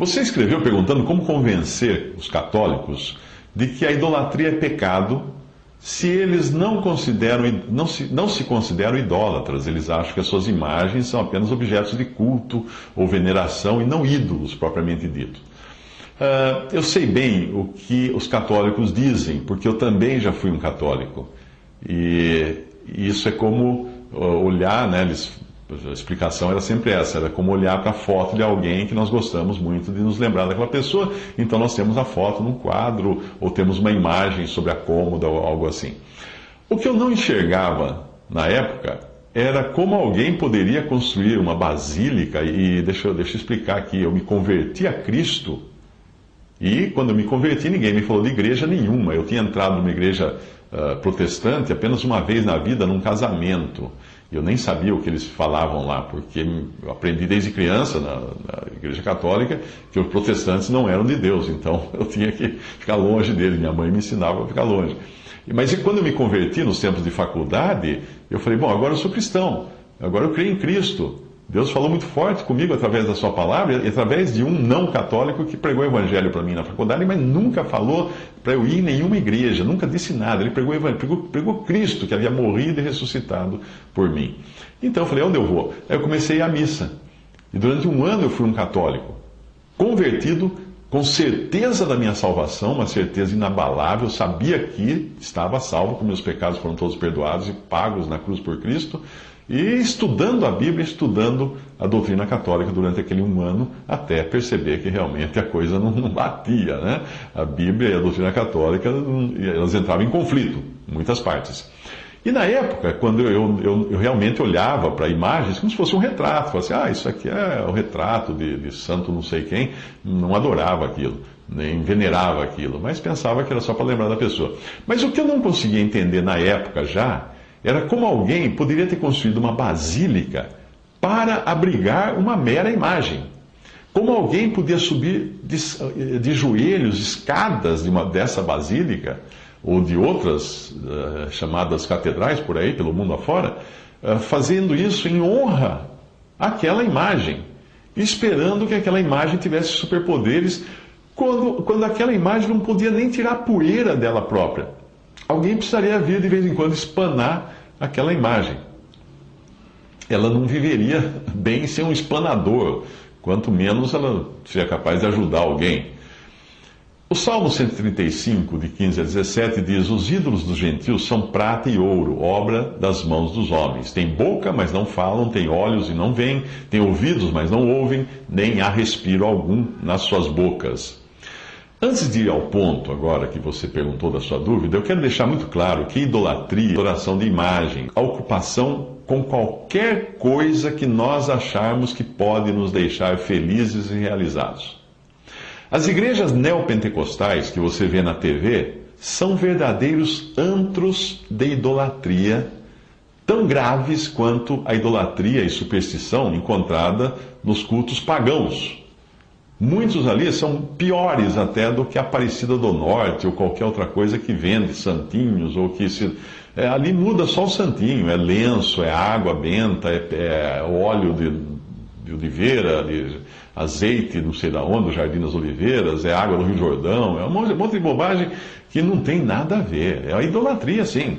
Você escreveu perguntando como convencer os católicos de que a idolatria é pecado se eles não se consideram idólatras. Eles acham que as suas imagens são apenas objetos de culto ou veneração e não ídolos propriamente dito. Eu sei bem o que os católicos dizem, porque eu também já fui um católico. E isso é como olhar, né? A explicação era sempre essa, era como olhar para a foto de alguém que nós gostamos muito de nos lembrar daquela pessoa. Então nós temos a foto num quadro, ou temos uma imagem sobre a cômoda, ou algo assim. O que eu não enxergava na época era como alguém poderia construir uma basílica, e deixa eu explicar aqui, eu me converti a Cristo, e quando eu me converti ninguém me falou de igreja nenhuma. Eu tinha entrado numa igreja protestante apenas uma vez na vida, num casamento. Eu nem sabia o que eles falavam lá, porque eu aprendi desde criança na Igreja Católica que os protestantes não eram de Deus, então eu tinha que ficar longe deles. Minha mãe me ensinava a ficar longe. Mas quando eu me converti nos tempos de faculdade, eu falei, bom, agora eu sou cristão, agora eu creio em Cristo. Deus falou muito forte comigo através da sua palavra, e através de um não católico que pregou o evangelho para mim na faculdade, mas nunca falou para eu ir em nenhuma igreja, nunca disse nada. Ele pregou o evangelho, pregou Cristo, que havia morrido e ressuscitado por mim. Então eu falei, onde eu vou? Aí eu comecei a missa. E durante um ano eu fui um católico, convertido, com certeza da minha salvação, uma certeza inabalável. Eu sabia que estava salvo, que meus pecados foram todos perdoados e pagos na cruz por Cristo. E estudando a Bíblia, estudando a doutrina católica durante aquele um ano, até perceber que realmente a coisa não batia, né? A Bíblia e a doutrina católica, elas entravam em conflito, em muitas partes. E na época, quando eu realmente olhava para imagens como se fosse um retrato, falava assim, isso aqui é o retrato de santo não sei quem, não adorava aquilo, nem venerava aquilo, mas pensava que era só para lembrar da pessoa. Mas o que eu não conseguia entender na época já, era como alguém poderia ter construído uma basílica para abrigar uma mera imagem. Como alguém podia subir de joelhos, escadas dessa basílica, ou de outras chamadas catedrais por aí, pelo mundo afora, fazendo isso em honra àquela imagem, esperando que aquela imagem tivesse superpoderes, quando aquela imagem não podia nem tirar a poeira dela própria. Alguém precisaria vir de vez em quando espanar aquela imagem. Ela não viveria bem sem um espanador, quanto menos ela seria capaz de ajudar alguém. O Salmo 135, de 15 a 17, diz: Os ídolos dos gentios são prata e ouro, obra das mãos dos homens. Têm boca, mas não falam, têm olhos e não veem, têm ouvidos, mas não ouvem, nem há respiro algum nas suas bocas. Antes de ir ao ponto, agora que você perguntou da sua dúvida, eu quero deixar muito claro que idolatria é adoração de imagem, a ocupação com qualquer coisa que nós acharmos que pode nos deixar felizes e realizados. As igrejas neopentecostais que você vê na TV são verdadeiros antros de idolatria, tão graves quanto a idolatria e superstição encontrada nos cultos pagãos. Muitos ali são piores até do que a Aparecida do Norte ou qualquer outra coisa que vende santinhos, ou que ali muda só o santinho, é lenço, é água benta, é óleo de oliveira, de azeite não sei da onde, do Jardim das Oliveiras, é água do Rio Jordão, é um monte de bobagem que não tem nada a ver, é a idolatria sim.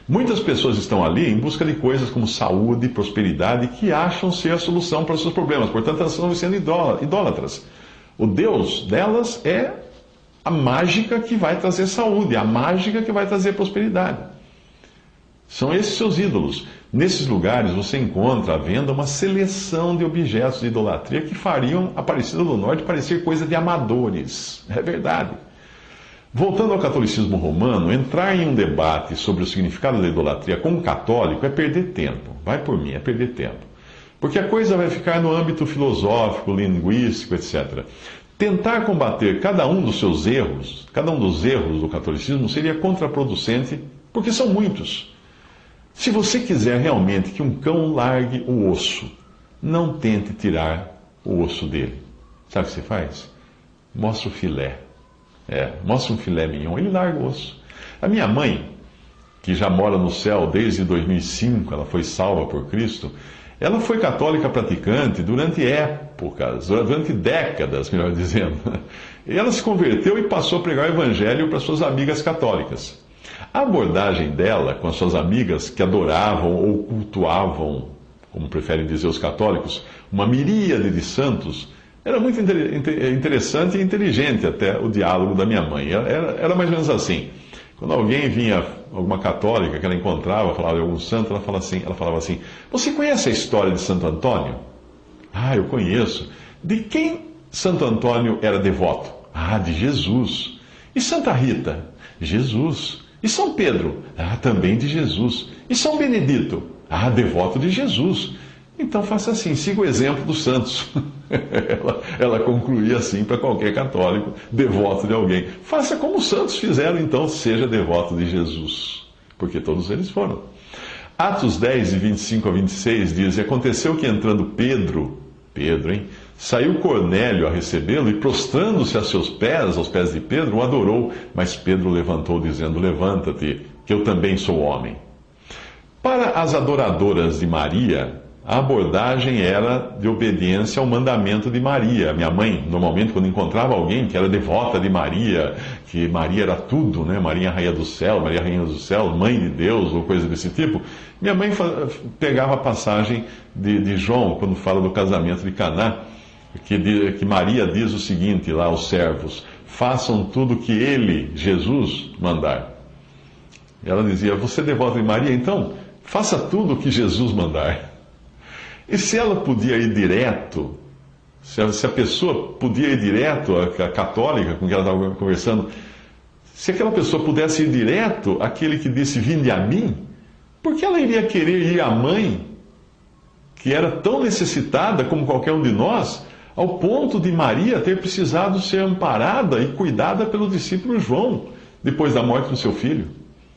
Muitas pessoas estão ali em busca de coisas como saúde, prosperidade, que acham ser a solução para os seus problemas, portanto elas estão sendo idólatras. O Deus delas é a mágica que vai trazer saúde, a mágica que vai trazer prosperidade. São esses seus ídolos. Nesses lugares você encontra à venda uma seleção de objetos de idolatria que fariam a Aparecida do Norte parecer coisa de amadores. É verdade. Voltando ao catolicismo romano, entrar em um debate sobre o significado da idolatria com um católico é perder tempo. Vai por mim, é perder tempo. Porque a coisa vai ficar no âmbito filosófico, linguístico, etc. Tentar combater cada um dos seus erros, cada um dos erros do catolicismo, seria contraproducente, porque são muitos. Se você quiser realmente que um cão largue o osso, não tente tirar o osso dele. Sabe o que você faz? Mostra o filé. Mostra um filé mignon, ele larga o osso. A minha mãe, que já mora no céu desde 2005, ela foi salva por Cristo, Ela foi católica praticante durante épocas, durante décadas, melhor dizendo. E ela se converteu e passou a pregar o evangelho para suas amigas católicas. A abordagem dela com as suas amigas que adoravam ou cultuavam, como preferem dizer os católicos, uma miríade de santos, era muito interessante e inteligente até o diálogo da minha mãe. Era mais ou menos assim. Quando alguém vinha, alguma católica que ela encontrava, falava de algum santo, ela falava assim: você conhece a história de Santo Antônio? Ah, eu conheço. De quem Santo Antônio era devoto? Ah, de Jesus. E Santa Rita? Jesus. E São Pedro? Ah, também de Jesus. E São Benedito? Ah, devoto de Jesus. Então faça assim, siga o exemplo dos santos. Ela concluía assim para qualquer católico, devoto de alguém. Faça como os santos fizeram, então, seja devoto de Jesus. Porque todos eles foram. Atos 10, de 25 a 26 diz: e aconteceu que entrando Pedro, saiu Cornélio a recebê-lo e prostrando-se aos pés de Pedro, o adorou. Mas Pedro levantou, dizendo: levanta-te, que eu também sou homem. Para as adoradoras de Maria, a abordagem era de obediência ao mandamento de Maria. Minha mãe, normalmente, quando encontrava alguém que era devota de Maria, que Maria era tudo, né? Maria Rainha do Céu, Mãe de Deus, ou coisa desse tipo, minha mãe pegava a passagem de João, quando fala do casamento de Caná, que Maria diz o seguinte lá aos servos: façam tudo que ele, Jesus, mandar. Ela dizia: você é devota de Maria, então faça tudo o que Jesus mandar. E se ela podia ir direto, se a pessoa podia ir direto, a católica com quem ela estava conversando, se aquela pessoa pudesse ir direto àquele que disse: vinde a mim, por que ela iria querer ir à mãe, que era tão necessitada como qualquer um de nós, ao ponto de Maria ter precisado ser amparada e cuidada pelo discípulo João, depois da morte do seu filho?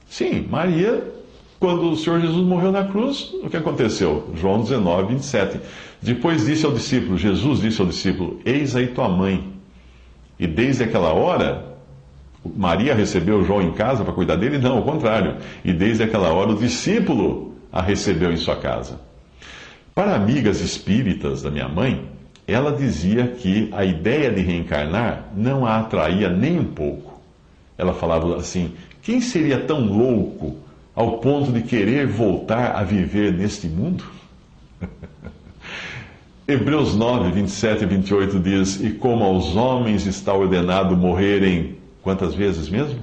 Sim, Maria, quando o Senhor Jesus morreu na cruz, o que aconteceu? João 19, 27. Depois disse ao discípulo, Jesus disse ao discípulo: eis aí tua mãe. E desde aquela hora, Maria recebeu João em casa para cuidar dele? Não, ao contrário. E desde aquela hora o discípulo a recebeu em sua casa. Para amigas espíritas da minha mãe, ela dizia que a ideia de reencarnar não a atraía nem um pouco. Ela falava assim: quem seria tão louco ao ponto de querer voltar a viver neste mundo? Hebreus 9, 27 e 28 diz: e como aos homens está ordenado morrerem, quantas vezes mesmo?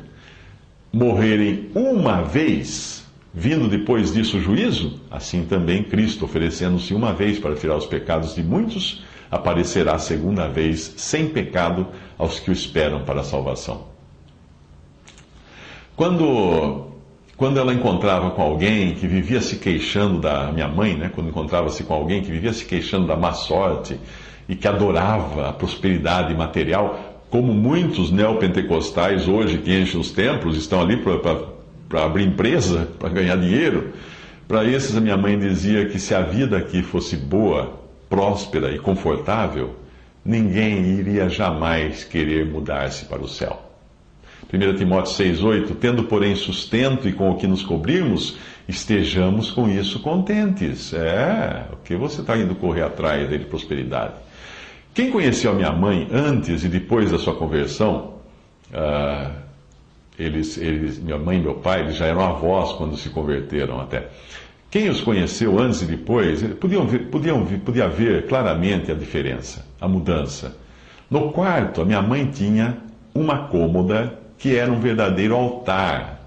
Morrerem uma vez, vindo depois disso o juízo, assim também Cristo, oferecendo-se uma vez para tirar os pecados de muitos, aparecerá a segunda vez, sem pecado, aos que o esperam para a salvação. Quando ela encontrava com alguém que vivia se queixando da minha mãe, né? Quando encontrava-se com alguém que vivia se queixando da má sorte e que adorava a prosperidade material, como muitos neopentecostais hoje que enchem os templos, estão ali para abrir empresa, para ganhar dinheiro, para esses a minha mãe dizia que se a vida aqui fosse boa, próspera e confortável, ninguém iria jamais querer mudar-se para o céu. 1 Timóteo 6,8: tendo, porém, sustento e com o que nos cobrirmos, estejamos com isso contentes. O que você está indo correr atrás de prosperidade? Quem conheceu a minha mãe antes e depois da sua conversão, minha mãe e meu pai, eles já eram avós quando se converteram até. Quem os conheceu antes e depois, podia ver claramente a diferença, a mudança. No quarto, a minha mãe tinha uma cômoda que era um verdadeiro altar.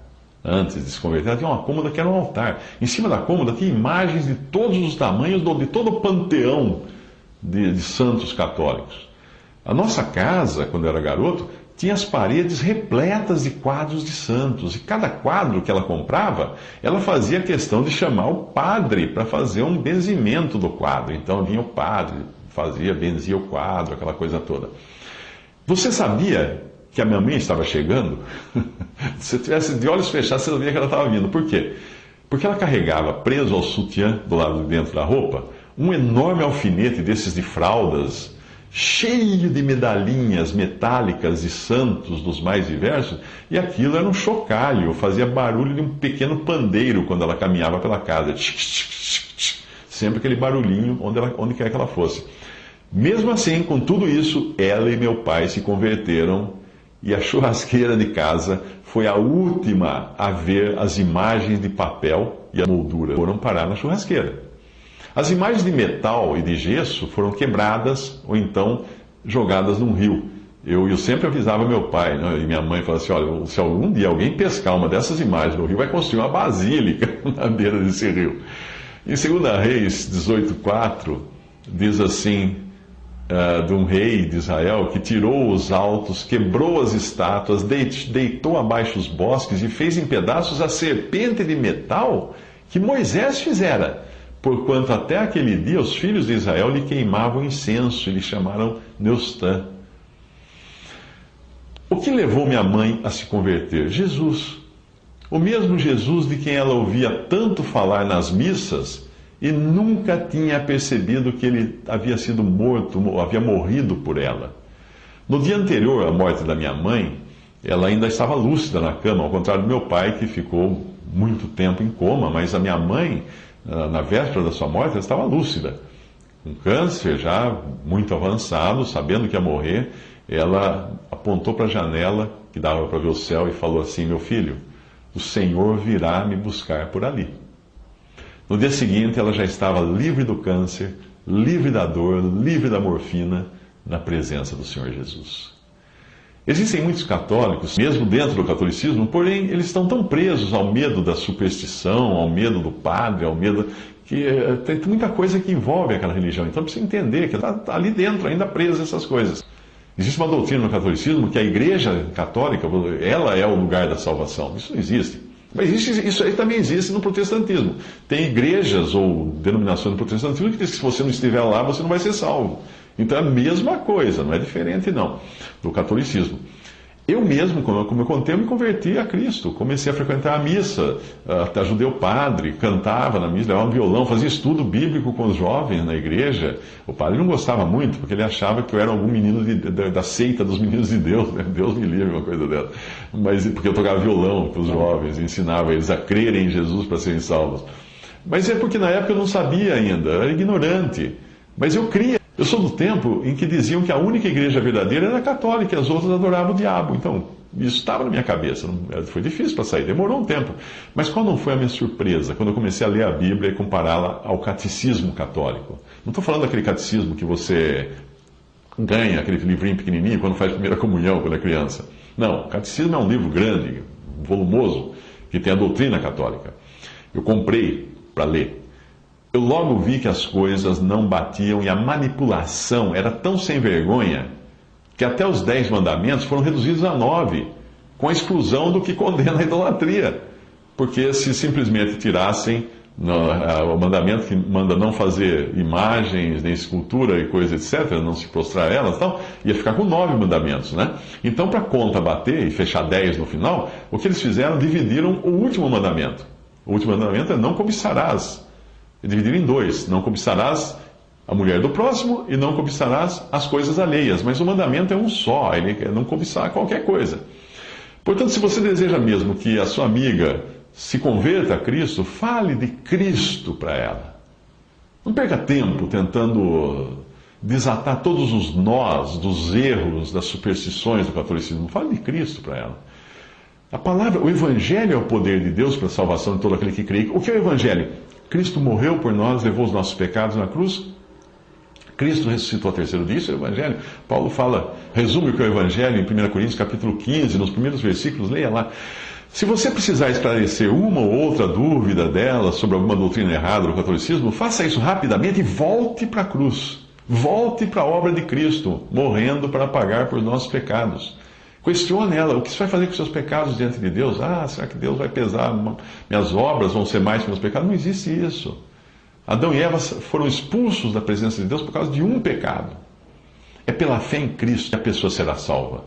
Antes de se converter, ela tinha uma cômoda que era um altar. Em cima da cômoda tinha imagens de todos os tamanhos, de todo o panteão de santos católicos. A nossa casa, quando eu era garoto, tinha as paredes repletas de quadros de santos. E cada quadro que ela comprava, ela fazia questão de chamar o padre para fazer um benzimento do quadro. Então vinha o padre, benzia o quadro, aquela coisa toda. Você sabia que a minha mãe estava chegando? Se tivesse de olhos fechados, você sabia que ela estava vindo. Por quê? Porque ela carregava, preso ao sutiã do lado de dentro da roupa, um enorme alfinete desses de fraldas, cheio de medalhinhas metálicas de santos dos mais diversos, e aquilo era um chocalho, fazia barulho de um pequeno pandeiro quando ela caminhava pela casa. sempre aquele barulhinho onde quer que ela fosse. Mesmo assim, com tudo isso, ela e meu pai se converteram e a churrasqueira de casa foi a última a ver as imagens de papel e a moldura foram parar na churrasqueira. As imagens de metal e de gesso foram quebradas ou então jogadas num rio. Eu sempre avisava meu pai, né, e minha mãe, falava assim, olha, se algum dia alguém pescar uma dessas imagens no rio, vai construir uma basílica na beira desse rio. Em 2 Reis 18:4, diz assim, de um rei de Israel que tirou os altos, quebrou as estátuas, deitou abaixo os bosques e fez em pedaços a serpente de metal que Moisés fizera, porquanto até aquele dia os filhos de Israel lhe queimavam incenso e lhe chamaram Neustã. O que levou minha mãe a se converter? Jesus. O mesmo Jesus de quem ela ouvia tanto falar nas missas e nunca tinha percebido que ele havia sido morto, havia morrido por ela. No dia anterior à morte da minha mãe, ela ainda estava lúcida na cama, ao contrário do meu pai, que ficou muito tempo em coma, mas a minha mãe, na véspera da sua morte, ela estava lúcida. Com câncer já muito avançado, sabendo que ia morrer, ela apontou para a janela, que dava para ver o céu, e falou assim, meu filho, o Senhor virá me buscar por ali. No dia seguinte, ela já estava livre do câncer, livre da dor, livre da morfina, na presença do Senhor Jesus. Existem muitos católicos, mesmo dentro do catolicismo, porém eles estão tão presos ao medo da superstição, ao medo do padre, ao medo que tem muita coisa que envolve aquela religião. Então precisa entender que está ali dentro, ainda preso essas coisas. Existe uma doutrina no catolicismo que a Igreja Católica, ela é o lugar da salvação. Isso não existe. Mas isso aí também existe no protestantismo. Tem igrejas ou denominações do protestantismo que diz que se você não estiver lá, você não vai ser salvo. Então é a mesma coisa, não é diferente não, do catolicismo. Eu mesmo, como eu contei, eu me converti a Cristo. Comecei a frequentar a missa, ajudei o padre, cantava na missa, levava um violão, fazia estudo bíblico com os jovens na igreja. O padre não gostava muito, porque ele achava que eu era algum menino da seita dos meninos de Deus, né? Deus me livre, uma coisa dessa. Mas porque eu tocava violão para os jovens, ensinava eles a crerem em Jesus para serem salvos. Mas é porque na época eu não sabia ainda, eu era ignorante. Mas eu cria. Eu sou do tempo em que diziam que a única igreja verdadeira era a católica e as outras adoravam o diabo. Então, isso estava na minha cabeça. Foi difícil para sair, demorou um tempo. Mas qual não foi a minha surpresa quando eu comecei a ler a Bíblia e compará-la ao catecismo católico? Não estou falando daquele catecismo que você ganha, aquele livrinho pequenininho, quando faz a primeira comunhão, quando é criança. Não, o catecismo é um livro grande, volumoso, que tem a doutrina católica. Eu comprei para ler. Eu logo vi que as coisas não batiam e a manipulação era tão sem vergonha que até os 10 mandamentos foram reduzidos a 9, com a exclusão do que condena a idolatria. Porque se simplesmente tirassem o mandamento que manda não fazer imagens, nem escultura e coisa, etc., não se prostrar a elas, então, ia ficar com 9 mandamentos, né? Então, para a conta bater e fechar 10 no final, o que eles fizeram? Dividiram o último mandamento. O último mandamento é não cobiçarás. Dividir em 2, não cobiçarás a mulher do próximo e não cobiçarás as coisas alheias. Mas o mandamento é um só, ele é não cobiçar qualquer coisa. Portanto, se você deseja mesmo que a sua amiga se converta a Cristo, fale de Cristo para ela. Não perca tempo tentando desatar todos os nós dos erros, das superstições do catolicismo. Fale de Cristo para ela. A palavra, o Evangelho é o poder de Deus para a salvação de todo aquele que crê. O que é o Evangelho? Cristo morreu por nós, levou os nossos pecados na cruz. Cristo ressuscitou ao terceiro dia, isso é o Evangelho. Paulo fala, resume o que é o Evangelho em 1 Coríntios capítulo 15, nos primeiros versículos, leia lá. Se você precisar esclarecer uma ou outra dúvida dela sobre alguma doutrina errada do catolicismo, faça isso rapidamente e volte para a cruz. Volte para a obra de Cristo, morrendo para pagar por nossos pecados. Questione ela, o que você vai fazer com seus pecados diante de Deus? Ah, será que Deus vai pesar? Minhas obras vão ser mais que meus pecados? Não existe isso. Adão e Eva foram expulsos da presença de Deus por causa de um pecado. É pela fé em Cristo que a pessoa será salva.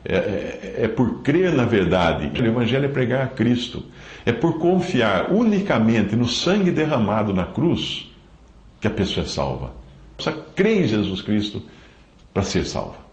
É por crer na verdade. O Evangelho é pregar a Cristo. É por confiar unicamente no sangue derramado na cruz que a pessoa é salva. Precisa crer em Jesus Cristo para ser salva.